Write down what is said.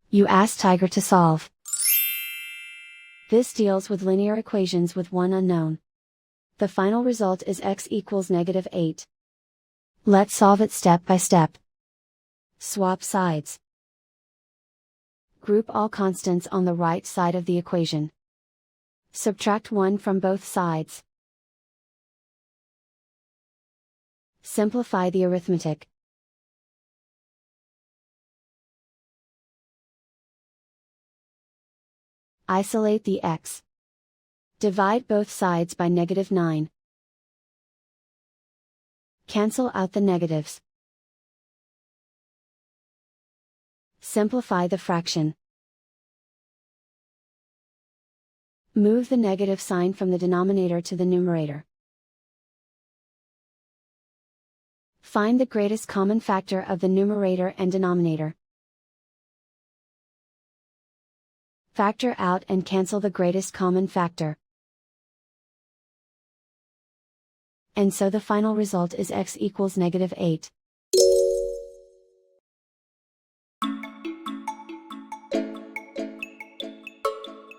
You ask Tiger to solve. This deals with linear equations with one unknown. The final result is x equals -8. Let's solve it step by step. Swap sides. Group all constants on the right side of the equation. Subtract 1 from both sides. Simplify the arithmetic. Isolate the x. Divide both sides by -9. Cancel out the negatives. Simplify the fraction. Move the negative sign from the denominator to the numerator. Find the greatest common factor of the numerator and denominator. Factor out and cancel the greatest common factor. And so the final result is x equals -8.